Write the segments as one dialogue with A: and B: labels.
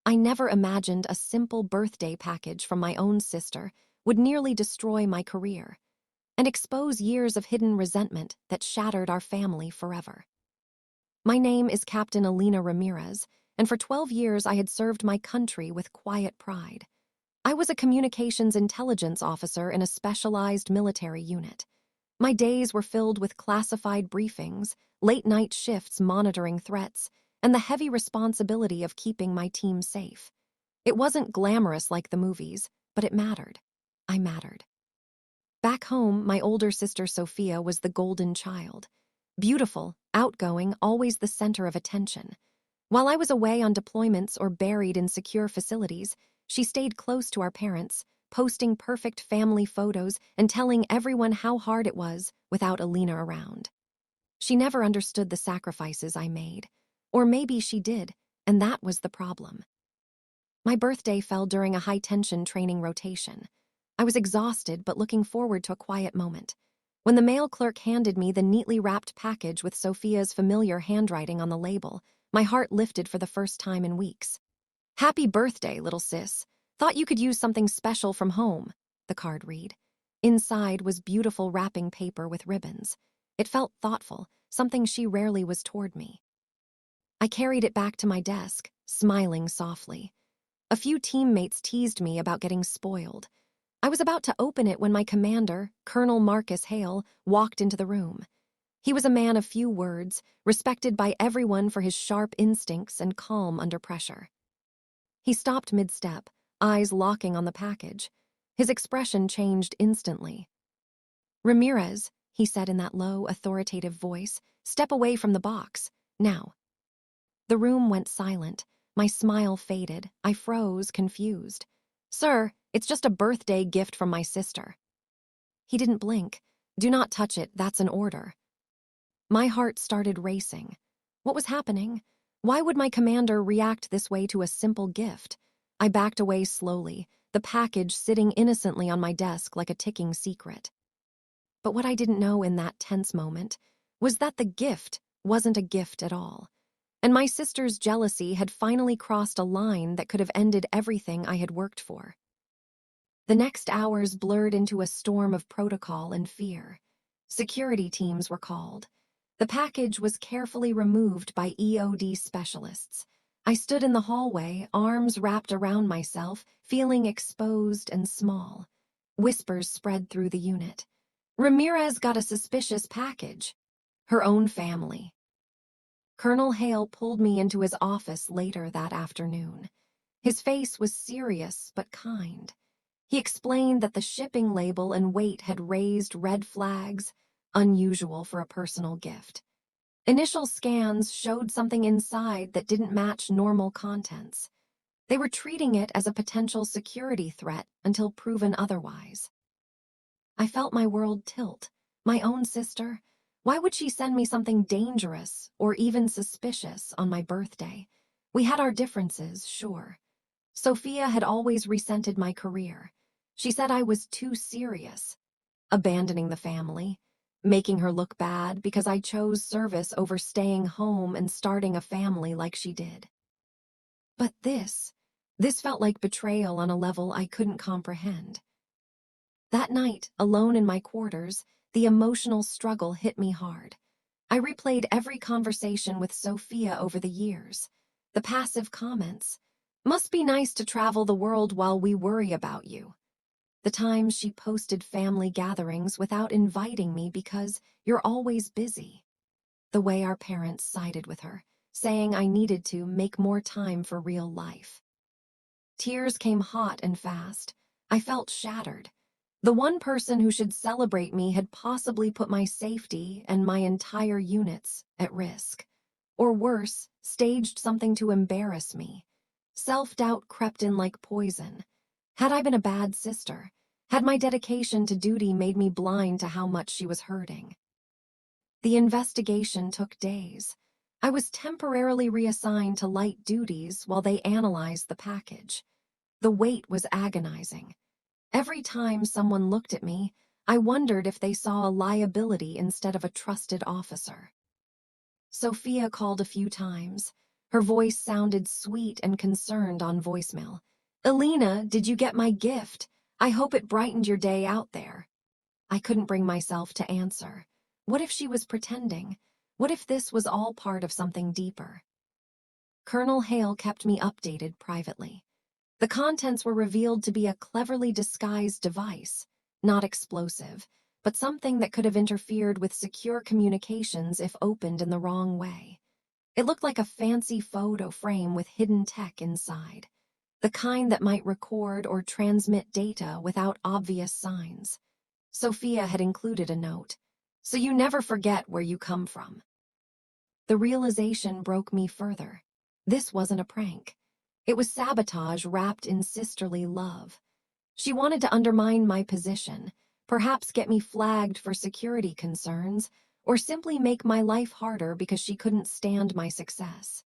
A: I never imagined a simple birthday package from my own sister would nearly destroy my career and expose years of hidden resentment that shattered our family forever. My name is Captain Alina Ramirez, and for 12 years I had served my country with quiet pride. I was a communications intelligence officer in a specialized military unit. My days were filled with classified briefings, late-night shifts monitoring threats, and the heavy responsibility of keeping my team safe. It wasn't glamorous like the movies, but it mattered. I mattered. Back home, my older sister Sophia was the golden child. Beautiful, outgoing, always the center of attention. While I was away on deployments or buried in secure facilities, she stayed close to our parents, posting perfect family photos and telling everyone how hard it was without Alina around. She never understood the sacrifices I made. Or maybe she did, and that was the problem. My birthday fell during a high-tension training rotation. I was exhausted but looking forward to a quiet moment. When the mail clerk handed me the neatly wrapped package with Sophia's familiar handwriting on the label, my heart lifted for the first time in weeks. "Happy birthday, little sis. Thought you could use something special from home," the card read. Inside was beautiful wrapping paper with ribbons. It felt thoughtful, something she rarely was toward me. I carried it back to my desk, smiling softly. A few teammates teased me about getting spoiled. I was about to open it when my commander, Colonel Marcus Hale, walked into the room. He was a man of few words, respected by everyone for his sharp instincts and calm under pressure. He stopped mid-step, eyes locking on the package. His expression changed instantly. "Ramirez," he said in that low, authoritative voice, "step away from the box, now." The room went silent. My smile faded. I froze, confused. "Sir, it's just a birthday gift from my sister." He didn't blink. "Do not touch it, that's an order." My heart started racing. What was happening? Why would my commander react this way to a simple gift? I backed away slowly, the package sitting innocently on my desk like a ticking secret. But what I didn't know in that tense moment was that the gift wasn't a gift at all. And my sister's jealousy had finally crossed a line that could have ended everything I had worked for. The next hours blurred into a storm of protocol and fear. Security teams were called. The package was carefully removed by EOD specialists. I stood in the hallway, arms wrapped around myself, feeling exposed and small. Whispers spread through the unit. "Ramirez got a suspicious package." Her own family. Colonel Hale pulled me into his office later that afternoon. His face was serious but kind. He explained that the shipping label and weight had raised red flags, unusual for a personal gift. Initial scans showed something inside that didn't match normal contents. They were treating it as a potential security threat until proven otherwise. I felt my world tilt. My own sister? Why would she send me something dangerous or even suspicious on my birthday? We had our differences, sure. Sophia had always resented my career. She said I was too serious, abandoning the family, making her look bad because I chose service over staying home and starting a family like she did. But this felt like betrayal on a level I couldn't comprehend. That night, alone in my quarters, the emotional struggle hit me hard. I replayed every conversation with Sophia over the years. The passive comments. "Must be nice to travel the world while we worry about you." The times she posted family gatherings without inviting me because "you're always busy." The way our parents sided with her, saying I needed to make more time for real life. Tears came hot and fast. I felt shattered. The one person who should celebrate me had possibly put my safety and my entire units at risk. Or worse, staged something to embarrass me. Self-doubt crept in like poison. Had I been a bad sister? Had my dedication to duty made me blind to how much she was hurting? The investigation took days. I was temporarily reassigned to light duties while they analyzed the package. The wait was agonizing. Every time someone looked at me, I wondered if they saw a liability instead of a trusted officer. Sophia called a few times. Her voice sounded sweet and concerned on voicemail. "Alina, did you get my gift? I hope it brightened your day out there." I couldn't bring myself to answer. What if she was pretending? What if this was all part of something deeper? Colonel Hale kept me updated privately. The contents were revealed to be a cleverly disguised device, not explosive, but something that could have interfered with secure communications if opened in the wrong way. It looked like a fancy photo frame with hidden tech inside, the kind that might record or transmit data without obvious signs. Sophia had included a note, "So you never forget where you come from." The realization broke me further. This wasn't a prank. It was sabotage wrapped in sisterly love. She wanted to undermine my position, perhaps get me flagged for security concerns, or simply make my life harder because she couldn't stand my success.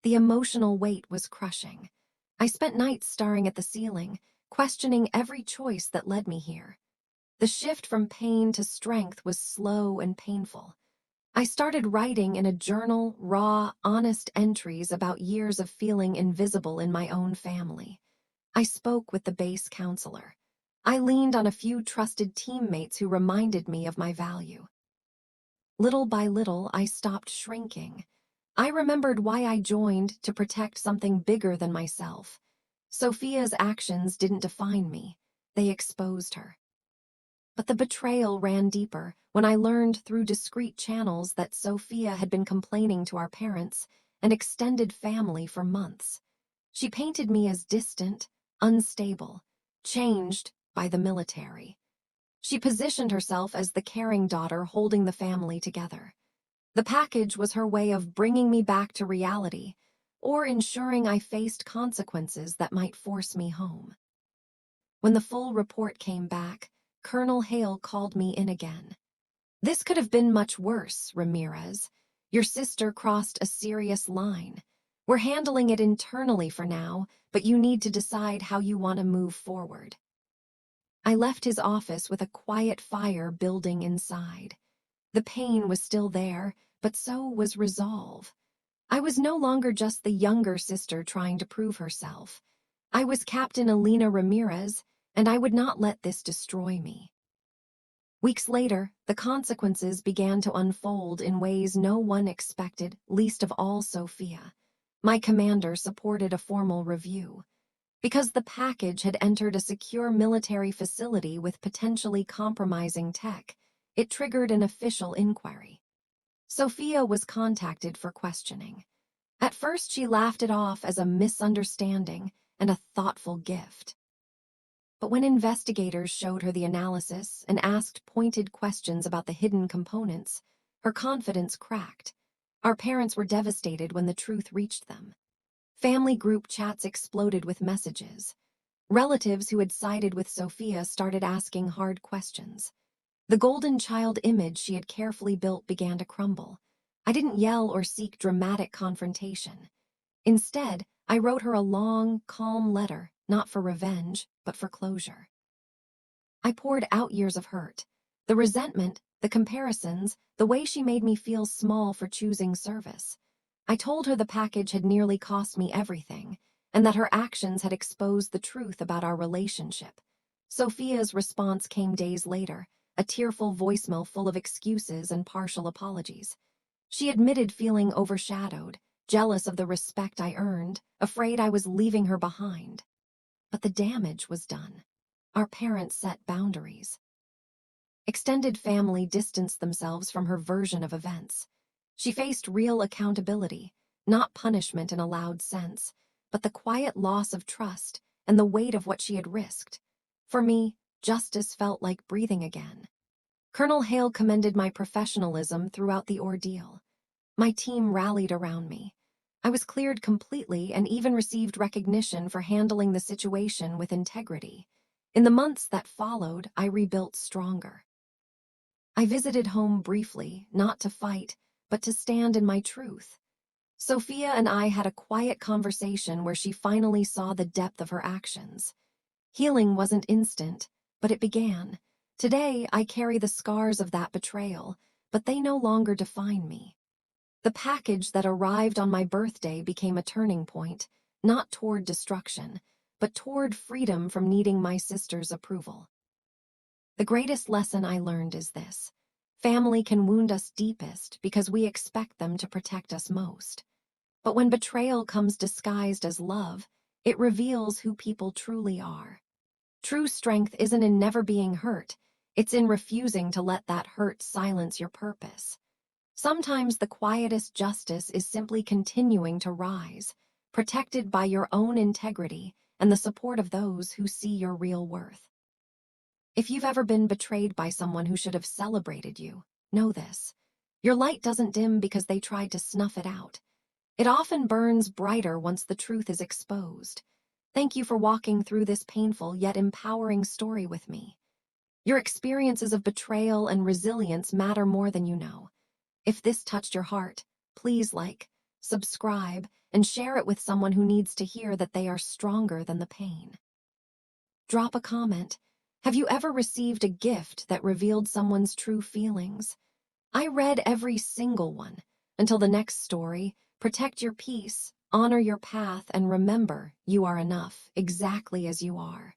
A: The emotional weight was crushing. I spent nights staring at the ceiling, questioning every choice that led me here. The shift from pain to strength was slow and painful. I started writing in a journal, raw, honest entries about years of feeling invisible in my own family. I spoke with the base counselor. I leaned on a few trusted teammates who reminded me of my value. Little by little, I stopped shrinking. I remembered why I joined, to protect something bigger than myself. Sophia's actions didn't define me. They exposed her. But the betrayal ran deeper when I learned through discreet channels that Sophia had been complaining to our parents and extended family for months. She painted me as distant, unstable, changed by the military. She positioned herself as the caring daughter holding the family together. The package was her way of bringing me back to reality, or ensuring I faced consequences that might force me home. When the full report came back, Colonel Hale called me in again. "This could have been much worse, Ramirez. Your sister crossed a serious line. We're handling it internally for now, but you need to decide how you want to move forward." I left his office with a quiet fire building inside. The pain was still there, but so was resolve. I was no longer just the younger sister trying to prove herself. I was Captain Alina Ramirez, and I would not let this destroy me. Weeks later, the consequences began to unfold in ways no one expected, least of all Sophia. My commander supported a formal review. Because the package had entered a secure military facility with potentially compromising tech, it triggered an official inquiry. Sophia was contacted for questioning. At first, she laughed it off as a misunderstanding and a thoughtful gift. But when investigators showed her the analysis and asked pointed questions about the hidden components, her confidence cracked. Our parents were devastated when the truth reached them. Family group chats exploded with messages. Relatives who had sided with Sophia started asking hard questions. The golden child image she had carefully built began to crumble. I didn't yell or seek dramatic confrontation. Instead, I wrote her a long, calm letter, not for revenge, but for closure. I poured out years of hurt, the resentment, the comparisons, the way she made me feel small for choosing service. I told her the package had nearly cost me everything, and that her actions had exposed the truth about our relationship. Sophia's response came days later, a tearful voicemail full of excuses and partial apologies. She admitted feeling overshadowed, jealous of the respect I earned, afraid I was leaving her behind. But the damage was done. Our parents set boundaries. Extended family distanced themselves from her version of events. She faced real accountability, not punishment in a loud sense, but the quiet loss of trust and the weight of what she had risked. For me, justice felt like breathing again. Colonel Hale commended my professionalism throughout the ordeal. My team rallied around me. I was cleared completely and even received recognition for handling the situation with integrity. In the months that followed, I rebuilt stronger. I visited home briefly, not to fight, but to stand in my truth. Sophia and I had a quiet conversation where she finally saw the depth of her actions. Healing wasn't instant, but it began. Today, I carry the scars of that betrayal, but they no longer define me. The package that arrived on my birthday became a turning point, not toward destruction, but toward freedom from needing my sister's approval. The greatest lesson I learned is this: family can wound us deepest because we expect them to protect us most. But when betrayal comes disguised as love, it reveals who people truly are. True strength isn't in never being hurt, it's in refusing to let that hurt silence your purpose. Sometimes the quietest justice is simply continuing to rise, protected by your own integrity and the support of those who see your real worth. If you've ever been betrayed by someone who should have celebrated you, know this: your light doesn't dim because they tried to snuff it out. It often burns brighter once the truth is exposed. Thank you for walking through this painful yet empowering story with me. Your experiences of betrayal and resilience matter more than you know. If this touched your heart, please like, subscribe, and share it with someone who needs to hear that they are stronger than the pain. Drop a comment. Have you ever received a gift that revealed someone's true feelings? I read every single one. Until the next story, protect your peace, honor your path, and remember, you are enough, exactly as you are.